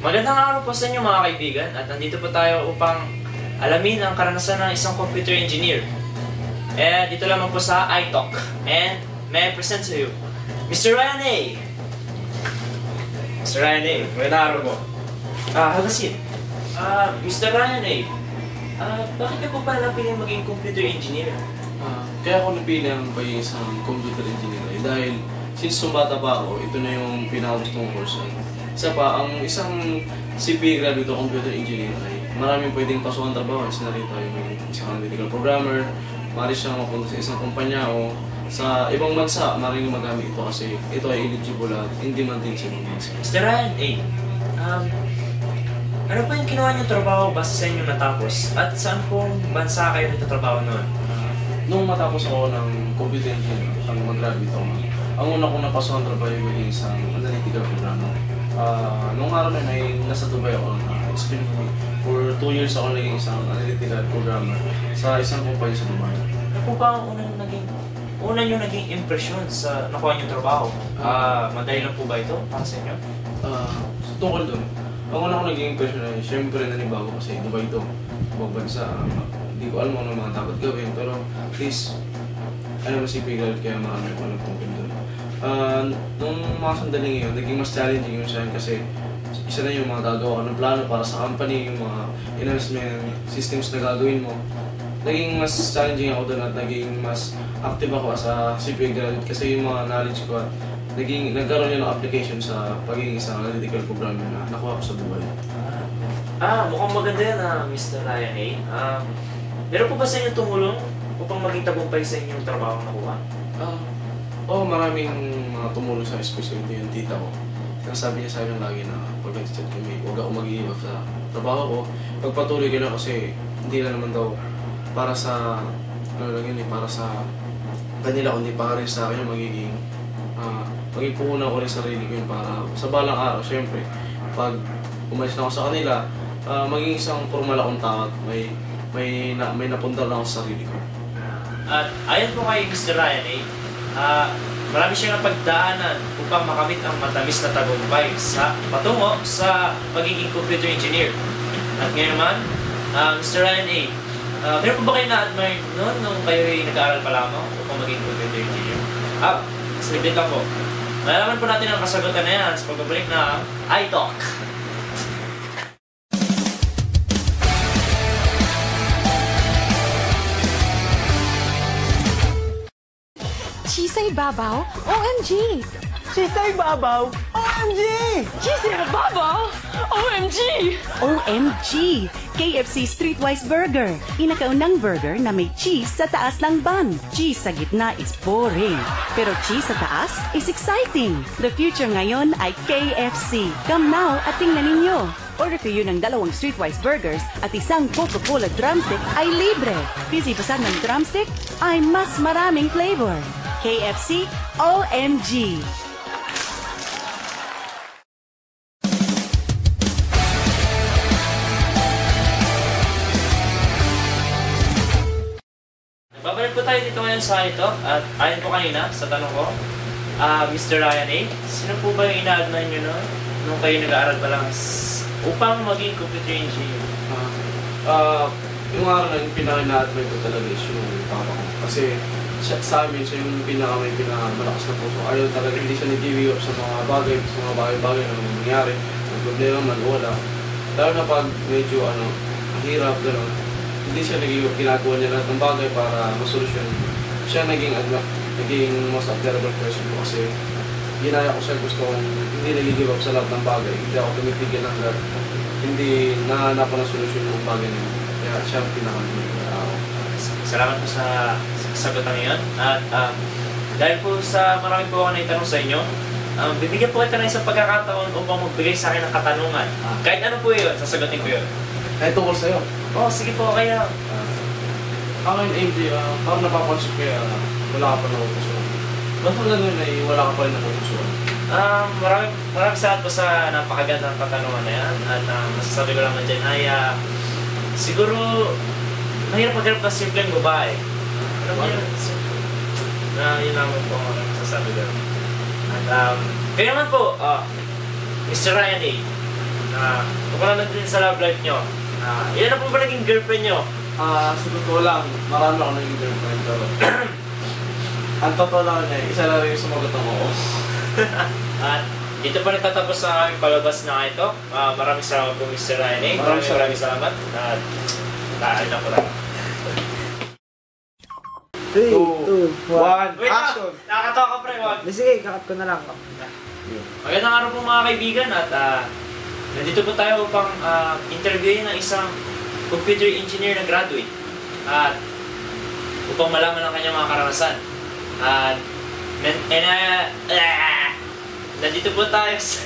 Magandang araw po sa inyo mga kaibigan at nandito po tayo upang alamin ang karanasan ng isang computer engineer. Dito lamang po sa iTalk. And may I present to you, Mr. Ryan A. Mr. Ryan A, magandang araw po. Have a seat. Mr. Ryan A, bakit niyo po pala napiling maging computer engineer? Kaya ako napili ang pagiging isang computer engineer dahil since bata pa ako, ito na yung pinakagusto kong course. Isa pa, ang isang CPA graduate o computer engineer ay maraming pwedeng pasukan trabaho. Kasi narito yung isang analytical programmer, maaari siyang mapunta sa isang kumpanya o sa ibang bansa, maaaring magamit ito kasi ito ay eligible at hindi man din sa ibang bansa. Mr. Ryan A, ano po yung kinuha niyong trabaho base sa inyong natapos? At saan pong bansa kayo nagtatrabaho noon? Nung matapos ako ng computer engineer, ang mag-graduate ako, ang una kong napasukan trabaho ay isang analytical programmer. Nung araw na ay nasa Dubai ako na-experience ko. For 2 years ako naging isang analytical programmer sa isang kumpanya sa Dubai. Ano po ba ang unang yung naging impression sa nakuha niyong trabaho? Madali lang po ba ito para sa inyo? Tungkol doon, ang una ko naging impression ay siyempre nanibago kasi Dubai ito, ibang bansa. Hindi ko alam ano mga dapat gawin pero at least alam mo si Pigal kaya marami ko alam tungkol doon. Nung mga sandali ngayon, naging mas challenging yun siya kasi isa na yung mga gagawa ko ng plano para sa company, yung mga investment systems na gagawin mo. Naging mas challenging ako doon at naging mas active ako as a CPA graduate kasi yung mga knowledge ko at nagkaroon yun ng application sa pagiging isang analytical programmer na nakuha ko sa Dubai. Mukhang maganda yan Mr. Ryan A. Meron po ba sa inyo tumulong upang maging tagumpay sa inyong trabaho na nakuha? Maraming mga tumulong sa especially yung tita ko. Sabi niya sa akin lagi na pag nag-chat kami, huwag ako mag-iiwag sa trabaho ko. Pagpatuloy ka na kasi hindi na naman daw para sa, para sa kanila, kundi para rin sa akin yung magiging puhunan ko rin sarili ko yun para sa balang araw, syempre, pag umalis na ako sa kanila, maging isang formal akong tao at may napundar na ako sa sarili ko. At ayon po kay Mr. Ryan A, marami siyang napagdaanan upang makamit ang matamis na tagumpay patungo sa pagiging computer engineer. At ngayon naman, Mr. Ryan A, meron po ba kayo na-admire noon nung kayo ay nag-aaral pa lamang upang maging computer engineer? Slipit lang po. Malalaman po natin ang kasagutan na yan sa pagbabalik na iTalk. Chisay babaw? OMG! Chisay babaw? OMG! Chisay babaw? OMG! OMG! KFC Streetwise Burger. Inakaunang burger na may cheese sa taas ng bun. Cheese sa gitna is boring. Pero cheese sa taas is exciting. The future ngayon ay KFC. Come now at tingnan ninyo. Order kayo ng 2 Streetwise Burgers at isang Coca-Cola drumstick ay libre. Pisipasan ng drumstick ay mas maraming flavor. KFC OMG! Babalik po tayo dito ngayon sa iTalk at ayon po kanina sa tanong ko, Mr. Ryan A, sino po ba yung ina-admire nyo nung kayo nag-aaral pa lang upang maging computer engineer? Yung araw na yung pinaka-ina-admire ko talaga is yung papa ko. Kasi sa amin, siya yung may pinakamalakas na puso. Ayaw talaga, hindi siya nag-give up sa mga bagay-bagay na nangyayari. Ang problema man, wala. Lalo na pag medyo hirap, gano'n. Hindi siya nag-give up, ginagawa niya lahat ng bagay para masolusyon. Siya naging most admirable person ko kasi ginaya ko siya, gusto kong hindi nag-give up sa lahat ng bagay. Hindi ako tumitigil ng lahat. Hindi nahanap ko ng solusyon ng bagay niya. Kaya siya ang pinaka-admirable ako. Salamat po sa sagutan ngayon. At dahil po sa marami po ako na itanong sa inyo, bibigyan po kita ng isang pagkakataon upang magbigay sa akin ng katanungan. Kahit ano po yun, sasagutin ko yun. Kahit tungkol sa'yo? Sige po, kaya. Akin, AJ, parang napapansip kaya wala ka pa nakukusuhan. Ba't hanggang ngayon ay wala ka pa rin nakukusuhan? Maraming salamat po sa napakagandang katanungan na yan. At masasabi ko lang na dyan ay siguro mahirap maghanap ng simpleng babae. Alam mo yun? Yun lang po ang masasabi ko. At kaya naman po, Mr. Ryan A, Kung din sa love life nyo, ilan na po ba naging girlfriend nyo? Sa totoo lang, marami ako naging girlfriend pero ang totoo lang niya, isa lang rin yung sumagot ako. At dito pa nagtatapos ang aming palabas na ito. Maraming salamat po Mr. Ryan A. Maraming salamat. At dahil na po lang. 3, 2, 1. Wait Action! na! Nakakatawa ka pre, wag. Sige, kakat ko na lang. Magandang araw po mga kaibigan at nandito po tayo upang interviewin ng isang computer engineer na graduate at upang malaman ang kanyang mga karanasan. At nandito po tayo sa